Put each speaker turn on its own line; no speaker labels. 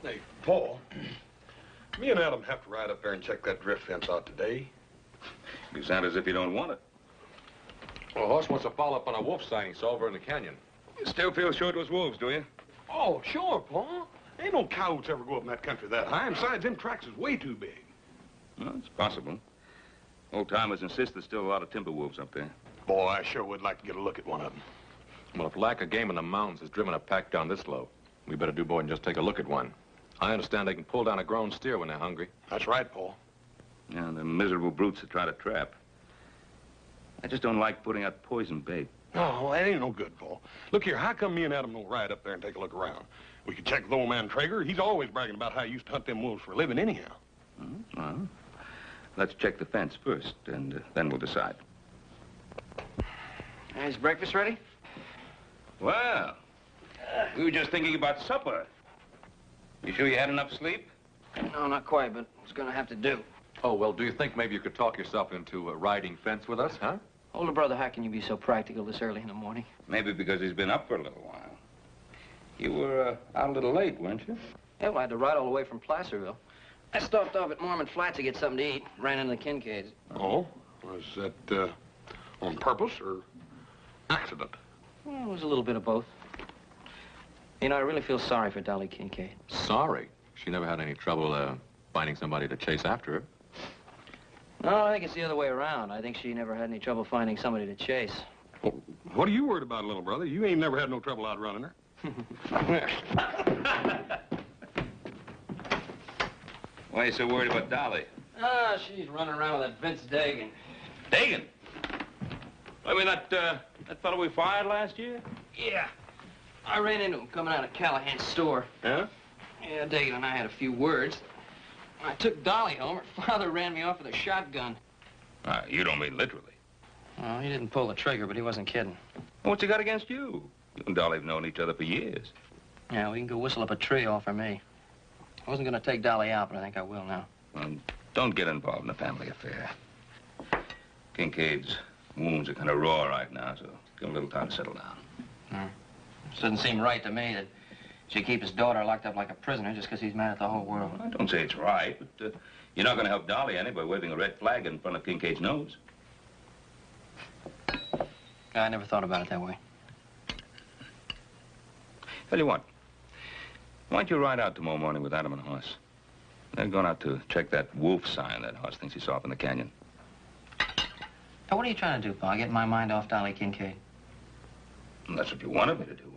Hey, Paul. Me and Adam have to ride up there and check that drift fence out today.
You sound as if you don't want it.
Well, Horse wants to follow up on a wolf sighting he saw over in the canyon.
You still feel sure it was wolves, do you?
Oh, sure, Paul. Ain't no coyotes ever go up in that country that high, and besides, them tracks is way too big.
Well, it's possible. Old-timers insist there's still a lot of timber wolves up there.
Boy, I sure would like to get a look at one of them.
Well, if lack of game in the mountains has driven a pack down this low, we better do more than just take a look at one. I understand they can pull down a grown steer when they're hungry.
That's right, Paul.
Yeah, the miserable brutes that try to trap. I just don't like putting out poison bait.
Oh, that ain't no good, Paul. Look here, how come me and Adam don't ride up there and take a look around? We could check with old man Traeger. He's always bragging about how he used to hunt them wolves for a living anyhow.
Well, let's check the fence first, and then we'll decide.
Is breakfast ready?
Well, we were just thinking about supper. You sure you had enough sleep?
No, not quite, but it's gonna have to do.
Oh, well, do you think maybe you could talk yourself into riding fence with us, huh?
Older brother, how can you be so practical this early in the morning?
Maybe because he's been up for a little while. You were out a little late, weren't you?
Yeah, well, I had to ride all the way from Placerville. I stopped off at Mormon Flats to get something to eat. Ran into the Kincaids.
Oh? Was that on purpose or accident?
Well, it was a little bit of both. You know, I really feel sorry for Dolly Kincaid.
Sorry. She never had any trouble finding somebody to chase after her.
No, I think it's the other way around. I think she never had any trouble finding somebody to chase.
Well, what are you worried about, little brother? You ain't never had no trouble outrunning her.
Why are you so worried about Dolly?
Ah, she's running around with that Vince Dagan.
Dagan? I mean, that fellow we fired last year?
Yeah. I ran into him coming out of Callahan's store.
Yeah?
Yeah, Dagan and I had a few words. I took Dolly home. Her father ran me off with a shotgun.
You don't mean literally.
Well, he didn't pull the trigger, but he wasn't kidding.
What's he got against you? You and Dolly have known each other for years.
Yeah, we can go whistle up a tree all for me. I wasn't going to take Dolly out, but I think I will now.
Well, don't get involved in a family affair. Kincaid's wounds are kind of raw right now, so give him a little time to settle down.
It doesn't seem right to me that she keep his daughter locked up like a prisoner just because he's mad at the whole world.
Well, I don't say it's right, but you're not going to help Dolly any by waving a red flag in front of Kincaid's nose.
I never thought about it that way.
Tell you what, why don't you ride out tomorrow morning with Adam and Hoss? They're going out to check that wolf sign that Hoss thinks he saw up in the canyon.
Now, what are you trying to do, Pa? Get my mind off Dolly Kincaid?
And that's what you wanted me to do,